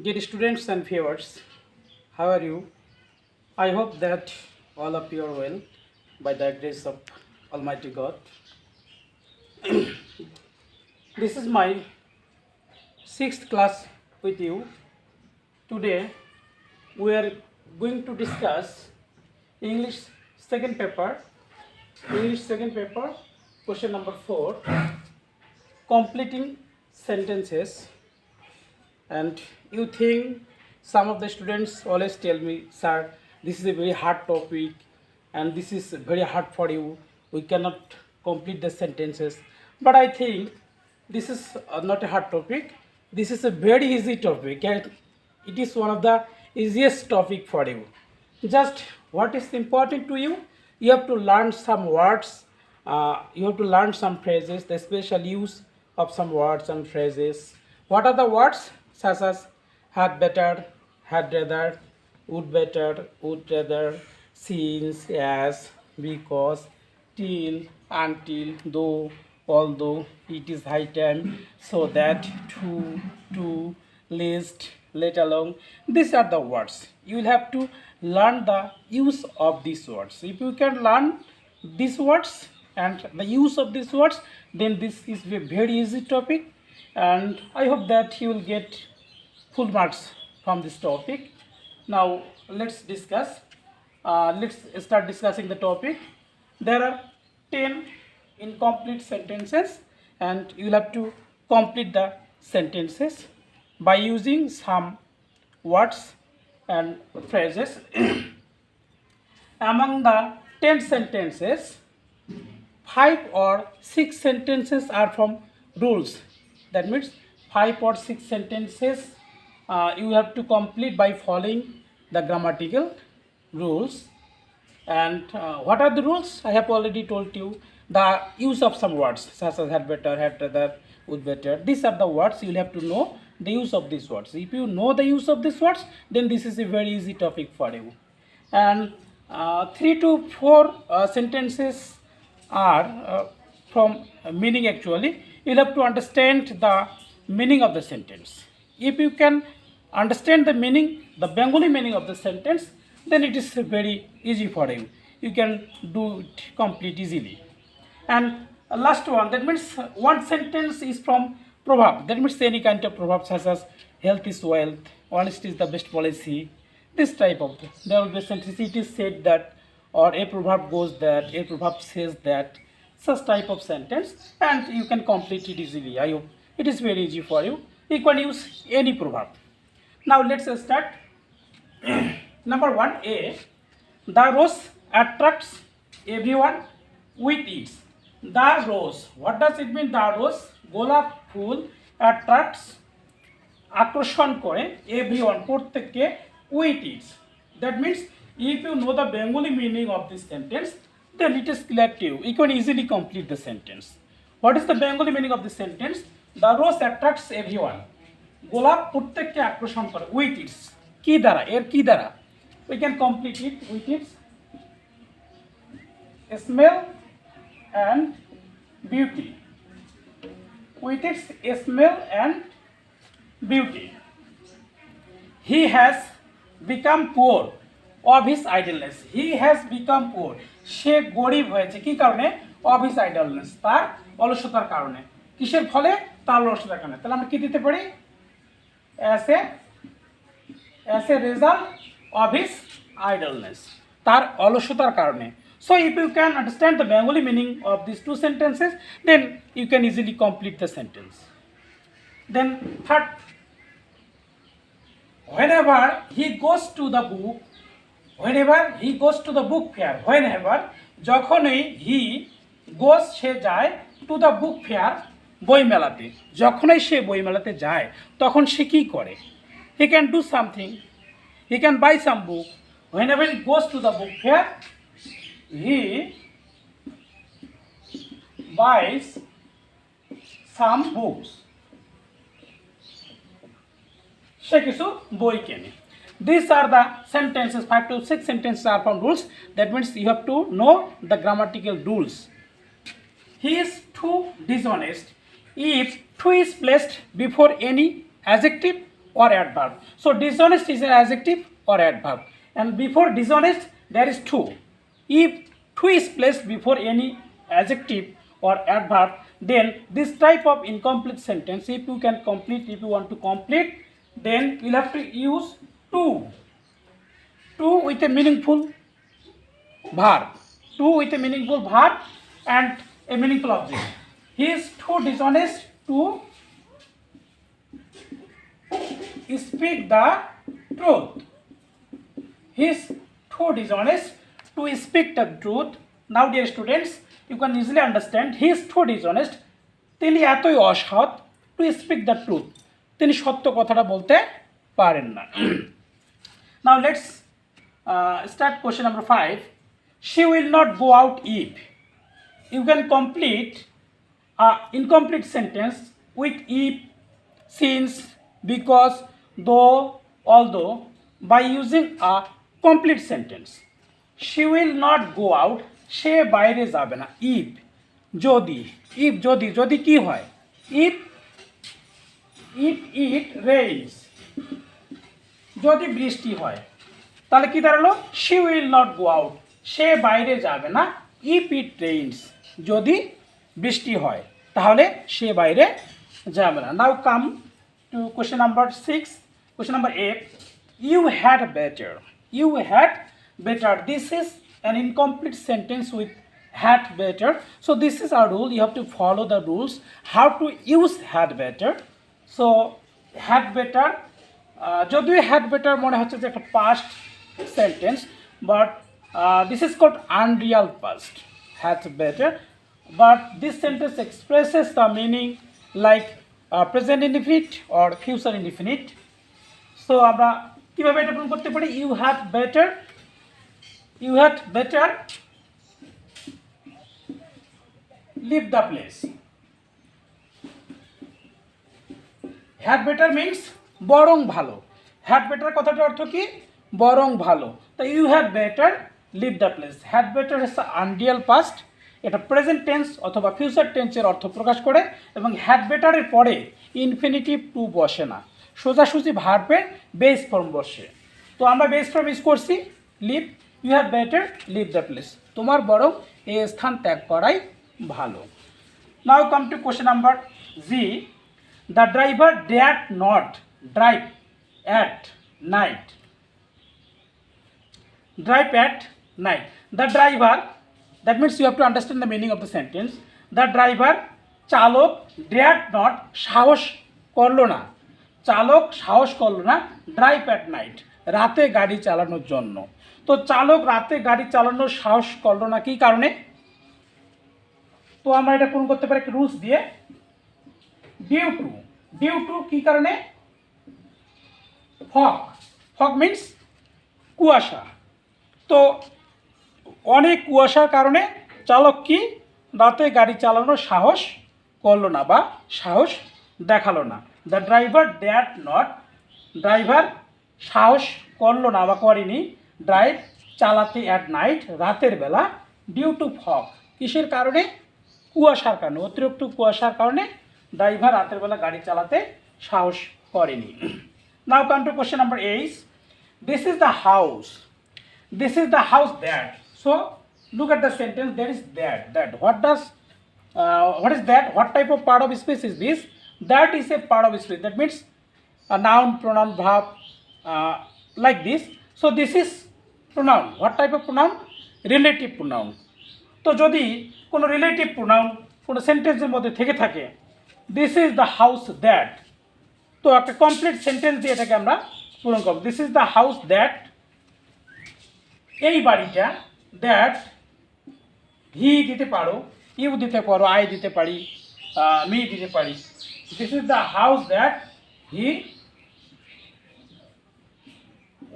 Dear students and viewers, how are you? I hope that all of you are well by the grace of Almighty God. This is my sixth class with you. Today we are going to discuss English second paper. English second paper, question number 4, completing sentences. And you think some of the students always tell me, sir, this is a very hard topic and this is very hard for you, we cannot complete the sentences. But I think this is not a hard topic, this is a very easy topic and it is one of the easiest topic for you. Just what is important to you, you have to learn some words, you have to learn some phrases, the special use of some words and phrases. What are the words? Such as had better, had rather, would better, would rather, since, as, because, till, until, though, although, it is high time, so that, to, least, let alone. These are the words. You will have to learn the use of these words. If you can learn these words and the use of these words, then this is a very easy topic and I hope that you will get full marks from this topic. Now let's discuss. Let's start discussing the topic. There are 10 incomplete sentences and you will have to complete the sentences by using some words and phrases. Among the 10 sentences, 5 or 6 sentences are from rules. That means 5 or 6 sentences you have to complete by following the grammatical rules. And what are the rules? I have already told you. The use of some words such as had better, had rather, would better. These are the words. You will have to know the use of these words. If you know the use of these words, then this is a very easy topic for you. And 3 to 4 sentences are from meaning actually. You will have to understand the meaning of the sentence. If you can understand the meaning, the Bengali meaning of the sentence, then it is very easy for you. You can do it complete easily. And last one, that means one sentence is from proverb. That means any kind of proverb such as health is wealth, honesty is the best policy. This type of thing. There will be a sentence, it is said that, or a proverb goes that, a proverb says that, such type of sentence, and you can complete it easily. I hope it is very easy for you. You can use any proverb. Now let's start. Number 1A, the rose attracts everyone with it. The rose, what does it mean? The rose, গোলাপ ফুল attracts, আকর্ষণ করে everyone, প্রত্যেককে with it. That means if you know the Bengali meaning of this sentence, then it is clear to you. You can easily complete the sentence. What is the Bengali meaning of this sentence? The rose attracts everyone. গোলাপ প্রত্যেককে আকর্ষণ করে with its, কি দ্বারা, এর কি দ্বারা? We can complete it with its smell and beauty. With its smell and beauty. He has become poor of his idleness. He has become poor. সে গরিব হয়েছে কি কারণে? of his idleness, তার অলসতার কারণে। কিসের ফলে? তার অলসতার কারণে। তাহলে আমরা কি দিতে পারি? as a result of his idleness, তার অলসতার কারণে. So if you can understand the Bengali meaning of these two sentences, then you can easily complete the sentence. Then third, whenever he goes to the book fair, whenever, যখনই he goes, সে যায়, to the book fair, বই মেলাতে, যখনই সে বই মেলাতে যায় তখন সে কি করে? He can do something, he can buy some book. Whenever he goes to the book fair, he buys some books. সে কিছু বই কেনে. These are the sentences. 5 to 6 sentences are from rules. That means you have to know the grammatical rules. He is too dishonest if to is placed before any adjective or adverb. So dishonest is an adjective or adverb, and before dishonest there is to. If to is placed before any adjective or adverb, then this type of incomplete sentence, if you can complete, if you want to complete, then you'll have to use to with a meaningful verb, and a meaningful object. He is too dishonest to speak the truth. He is too dishonest to speak the truth. Now dear students, you can easily understand, he is too dishonest, তিনি এতই অসৎ, to speak the truth, তিনি সত্য কথাটা বলতে পারেন না। Now let's start question number 5. She will not go out if. You can complete an incomplete sentence with if, since, because, though, although by using a complete sentence. She will not go out, সে বাইরে যাবে না। if যদি কি হয়, if it rains, যদি বৃষ্টি হয়, তাহলে কি দাঁড়ালো, she will not go out, সে বাইরে যাবে না। if it rains, যদি বৃষ্টি হয় তাহলে সে বাইরে যাবে না। Now come to question number 6. Question number 8. You had better. This is an incomplete sentence with had better. So this is our rule. You have to follow the rules how to use had better. So had better, যদিও had better মনে হচ্ছে যে একটা past sentence, but this is called unreal past. Had better, but this sentence expresses the meaning like present indefinite or future indefinite. So আমরা কিভাবে এটা প্রয়োগ করতে পারি, you had better leave the place. had better means বরং ভালো। had better কথাটার অর্থ কি, বরং ভালো। তো you had better leave the place. had better is unreal past, এটা প্রেজেন্ট টেন্স অথবা ফিউচার টেন্সের অর্থ প্রকাশ করে, এবং had better এর পরে ইনফিনিটিভ টু বসে না, সোজাসুজি ভার্বের বেস ফর্ম বসে। তো আমরা বেস ফর্ম ইউজ করছি leave. You have better leave the place, তোমার বরং এই স্থান ত্যাগ করাই ভালো। Now come to question number G. The driver dare not drive at night. The driver, that means you have to understand the meaning of the sentence. The driver, চালক, dared not, সাহস করলো না, ড্রাইভ অ্যাট নাইট, রাতে গাড়ি চালানোর জন্য। তো চালক রাতে গাড়ি চালানোর সাহস করলো না, কী কারণে? তো আমরা এটা পূরণ করতে পারি একটা রুলস দিয়ে, ডিউ টু কী কারণে? ফগ মিন্স কুয়াশা। তো অনেক কুয়াশার কারণে চালক কি রাতে গাড়ি চালানোর সাহস করলো না বা সাহস দেখালো না। The driver dad not, driver সাহস করলো না বা করেনি ড্রাইভ চালাতে অ্যাট নাইট, রাতের বেলা, ডিউ টু ফগ, কিসের কারণে? কুয়াশার কারণে, অতিরিক্ত কুয়াশার কারণে ড্রাইভার রাতের বেলা গাড়ি চালাতে সাহস করেনি। Now come to question number 8. This is the house that. So look at the sentence, there is that. What is that? What type of part of speech is this? That is a part of speech. That means a noun, pronoun, verb, like this. So this is pronoun. What type of pronoun? Relative pronoun. তো যদি কোনো relative pronoun কোনো সেন্টেন্সের মধ্যে থেকে থাকে, this is the house that, তো একটা কমপ্লিট সেন্টেন্স দিয়ে এটাকে আমরা পূরণ করব। This is the house that, এই বাড়িটা, দ্যাট হি দিতে পারো, ইউ দিতে পারো, আই দিতে পারি, মি দিতে পারি। This is the house that he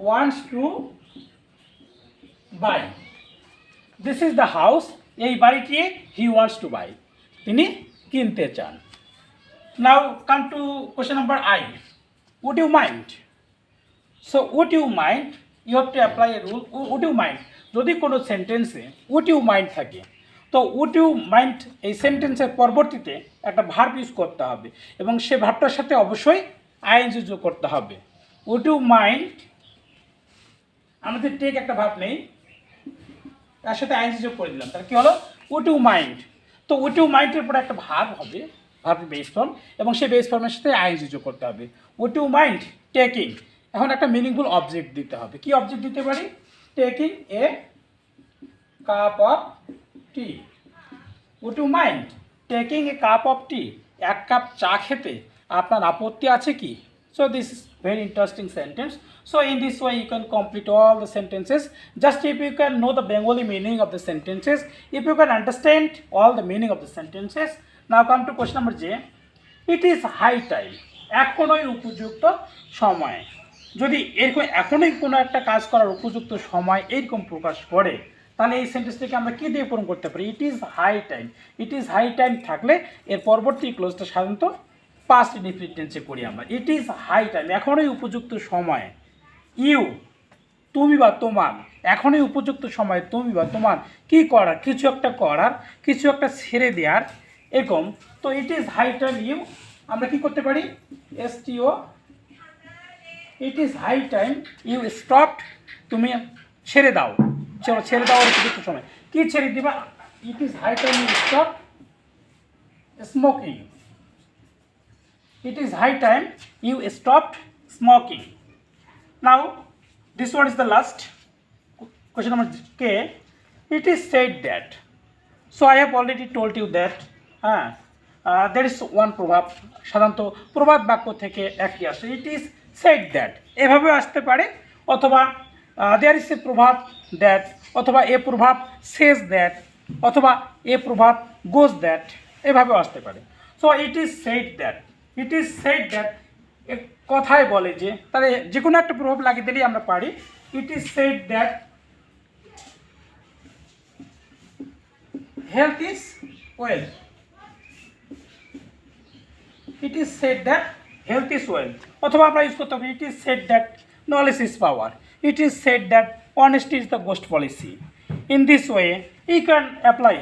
wants to buy. This is the house, এই বাড়িটি হি ওয়ান্টস টু বাই, তিনি কিনতে চান। Now come to question number I, would you mind. So would you mind, you have to apply a rule. Would you mind, যদি কোনো সেন্টেন্সে would you mind থাকে, তো উড ইউ মাইন্ড এই সেন্টেন্সের পরবর্তীতে একটা ভার্ব ইউজ করতে হবে, এবং সে ভার্বটার সাথে অবশ্যই আইএনজি যোগ করতে হবে। উড ইউ মাইন্ড, আমাদের টেক একটা ভাব নেই, তার সাথে আইএনজি যোগ করে দিলাম, তাহলে কী হলো উড ইউ মাইন্ড। তো উড ইউ মাইন্ডের পরে একটা ভাব হবে, ভাব বেস ফর্ম, এবং সেই বেস ফর্মের সাথে আইএনজি যোগ করতে হবে। উড ইউ মাইন্ড টেকিং, এখন একটা মিনিংফুল অবজেক্ট দিতে হবে। কি অবজেক্ট দিতে পারি? Taking a cup of tea. Would you mind taking a cup of tea, এক কাপ চা খেতে আপনার আপত্তি আছে কি? So this is very interesting sentence. So in this way you can complete all the sentences. Just if you can know the Bengali meaning of the sentences, if you can understand all the meaning of the sentences. Now come to question number J. It is high time. এখনই উপযুক্ত সময়। যদি এরকম এখনই কোনো একটা কাজ করার উপযুক্ত সময় এরকম প্রকাশ করে, তাহলে এই সেন্টেন্সটাকে আমরা কী দিয়ে পূরণ করতে পারি? It is high time. It is high time থাকলে এর পরবর্তী ক্লোজটা সাধারণত পাস্ট ইনডিফিনিট টেন্সে করি আমরা। ইট ইজ হাই টাইম, এখনই উপযুক্ত সময়। ইউ, তুমি বা তোমার, এখনই উপযুক্ত সময় তুমি বা তোমার কী করার, কিছু একটা করার, কিছু একটা ছেড়ে দেওয়ার, এরকম। তো it is high time you, আমরা কী করতে পারি? STO, it is high time you stopped, তুমি ছেড়ে দাও, চলো ছেড়ে দাও উপযুক্ত সময়। কী ছেড়ে দিবা? It is high time you stop smoking. It is high time you stopped smoking. Now, this one is the last question number K. It is said that. So I have already told you that. There is one প্রভাব, সাধারণত প্রবাদ বাক্য থেকে একটি আসে। It is said that এভাবে আসতে পারে, অথবা there is a প্রভাব that, অথবা এ প্রভাব says that, অথবা এ প্রভাব goes that, এভাবেও আসতে পারে। So it is said that. It is said that, কথায় বলে যে, তাহলে যে কোনো একটা প্রভাব লাগিয়ে দিলেই আমরা পারি। It is said that health is wealth. It is said that health is wealth, অথবা আমরা ইউজ করতে পারি it is said that knowledge is power. It is said that honesty is the best policy. In this way you can apply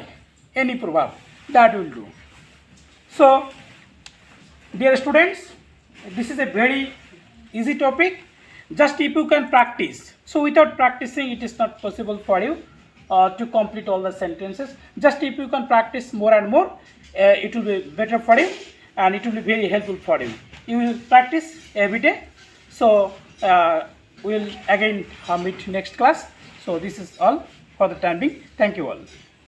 any প্রভাব, that will do. So dear students, this is a very easy topic. Just if you can practice. So without practicing it is not possible for you to complete all the sentences. Just if you can practice more and more, it will be better for you and it will be very helpful for you. You will practice every day. So we will again meet next class. So this is all for the time being. Thank you all.